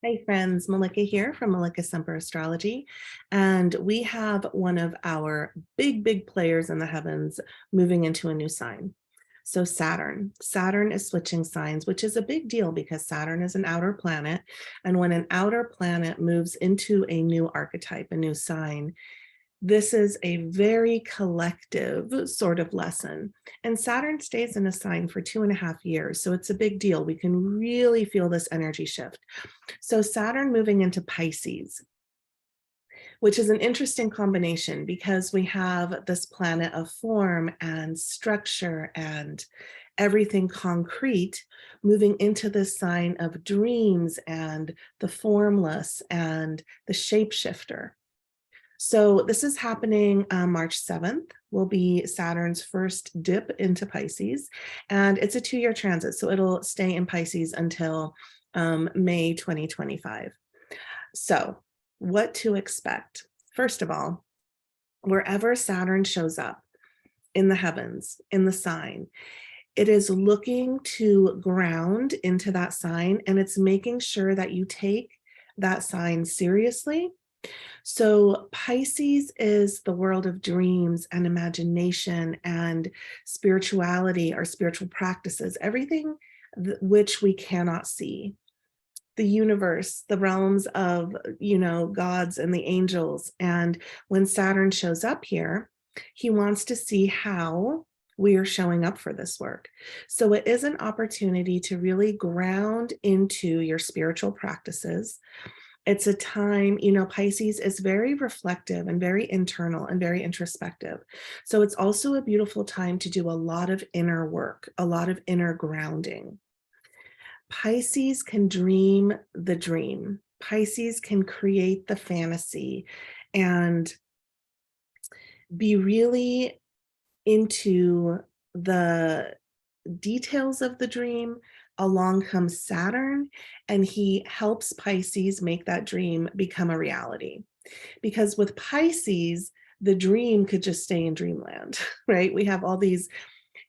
Hey friends, Malika here from Malika Semper Astrology, and we have one of our big players in the heavens moving into a new sign. So Saturn is switching signs, which is a big deal because Saturn is an outer planet, and when an outer planet moves into a new archetype, a new sign, this is a very collective sort of lesson. And Saturn stays in a sign for 2.5 years. So it's a big deal. We can really feel this energy shift. So Saturn moving into Pisces, which is an interesting combination because we have this planet of form and structure and everything concrete moving into this sign of dreams and the formless and the shapeshifter. So this is happening March 7th, will be Saturn's first dip into Pisces, and it's a 2-year transit, so it'll stay in Pisces until May 2025. So what to expect? First of all, wherever Saturn shows up in the heavens, in the sign, it is looking to ground into that sign, and it's making sure that you take that sign seriously. So Pisces is the world of dreams and imagination and spirituality or spiritual practices, everything which we cannot see. The universe, the realms of, gods and the angels. And when Saturn shows up here, he wants to see how we are showing up for this work. So it is an opportunity to really ground into your spiritual practices. It's a time, Pisces is very reflective and very internal and very introspective. So it's also a beautiful time to do a lot of inner work, a lot of inner grounding. Pisces can dream the dream. Pisces can create the fantasy and be really into the details of the dream. Along comes Saturn, and he helps Pisces make that dream become a reality. Because with Pisces, the dream could just stay in dreamland, right? We have all these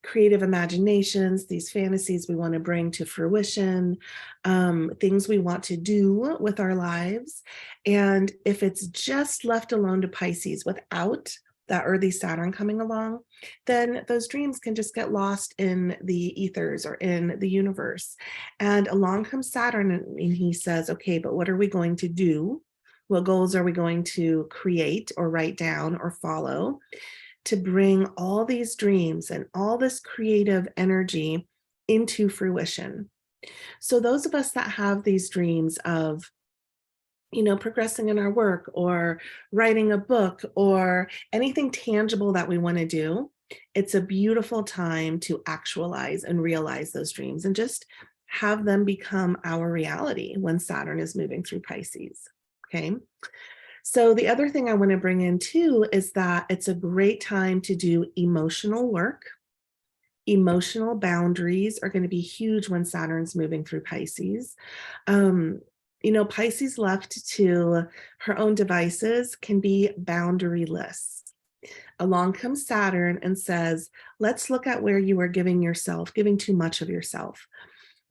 creative imaginations, these fantasies we want to bring to fruition, things we want to do with our lives. And if it's just left alone to Pisces without that early Saturn coming along, then those dreams can just get lost in the ethers or in the universe. And along comes Saturn, and he says, okay, but what are we going to do? What goals are we going to create or write down or follow to bring all these dreams and all this creative energy into fruition? So those of us that have these dreams of, progressing in our work or writing a book or anything tangible that we want to do, it's a beautiful time to actualize and realize those dreams and just have them become our reality when Saturn is moving through Pisces. Okay. So the other thing I want to bring in too is that it's a great time to do emotional work. Emotional boundaries are going to be huge when Saturn's moving through Pisces. Pisces left to her own devices can be boundaryless. Along comes Saturn and says, let's look at where you are giving too much of yourself.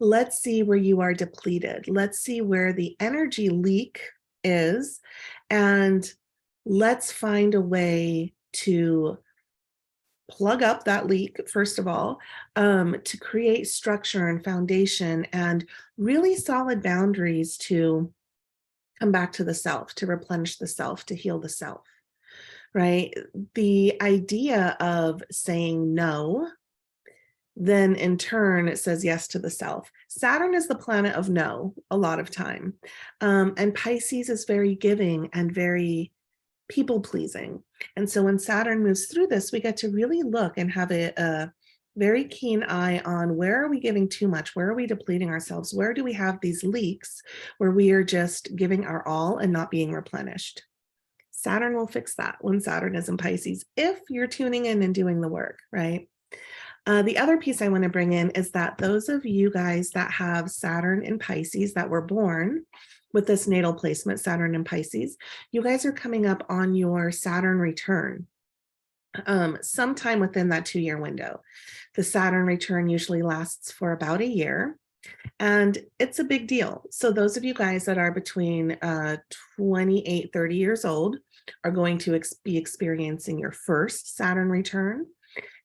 Let's see where you are depleted. Let's see where the energy leak is, and let's find a way to plug up that leak, first of all, to create structure and foundation and really solid boundaries to come back to the self, to replenish the self, to heal the self, right? The idea of saying no, then in turn, it says yes to the self. Saturn is the planet of no a lot of time. And Pisces is very giving and very people pleasing. And so when Saturn moves through this, we get to really look and have a very keen eye on where are we giving too much? Where are we depleting ourselves? Where do we have these leaks where we are just giving our all and not being replenished? Saturn will fix that when Saturn is in Pisces, if you're tuning in and doing the work, right? The other piece I want to bring in is that those of you guys that have Saturn in Pisces that were born with this natal placement, Saturn in Pisces, you guys are coming up on your Saturn return sometime within that 2-year window. The Saturn return usually lasts for about a year. And it's a big deal. So those of you guys that are between 28, 30 years old are going to be experiencing your first Saturn return.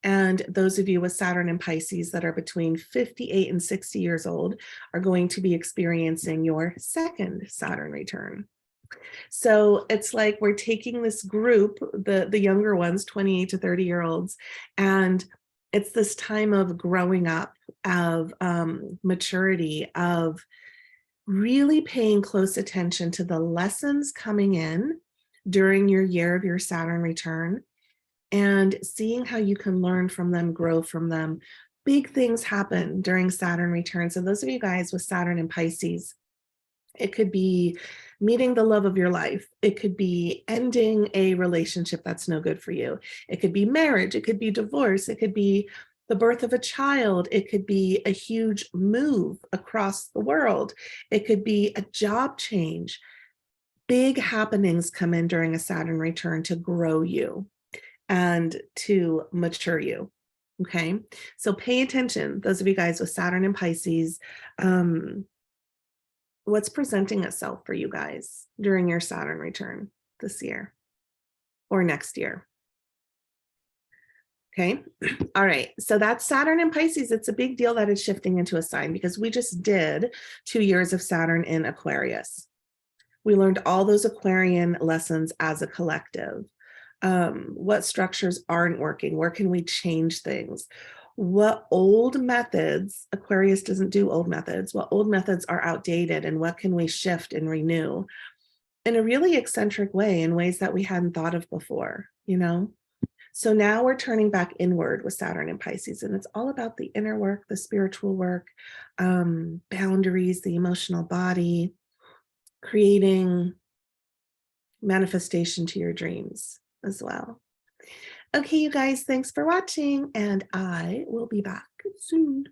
And those of you with Saturn and Pisces that are between 58 and 60 years old are going to be experiencing your second Saturn return. So it's like we're taking this group, the younger ones, 28 to 30-year-olds, and it's this time of growing up, of maturity, of really paying close attention to the lessons coming in during your year of your Saturn return and seeing how you can learn from them, grow from them. Big things happen during Saturn returns. And those of you guys with Saturn and Pisces, it could be meeting the love of your life. It could be ending a relationship that's no good for you. It could be marriage. It could be divorce. It could be the birth of a child. It could be a huge move across the world. It could be a job change. Big happenings come in during a Saturn return to grow you and to mature you. Okay. So pay attention. Those of you guys with Saturn and Pisces, what's presenting itself for you guys during your Saturn return this year or next year? Okay. All right. So that's Saturn and Pisces. It's a big deal that it's shifting into a sign because we just did 2 years of Saturn in Aquarius. We learned all those Aquarian lessons as a collective. What structures aren't working? Where can we change things? What old methods, Aquarius doesn't do old methods, what old methods are outdated and what can we shift and renew in a really eccentric way, in ways that we hadn't thought of before, you know? So now we're turning back inward with Saturn and Pisces, and it's all about the inner work, the spiritual work, boundaries, the emotional body, creating manifestation to your dreams as well. Okay, you guys, thanks for watching, and I will be back soon.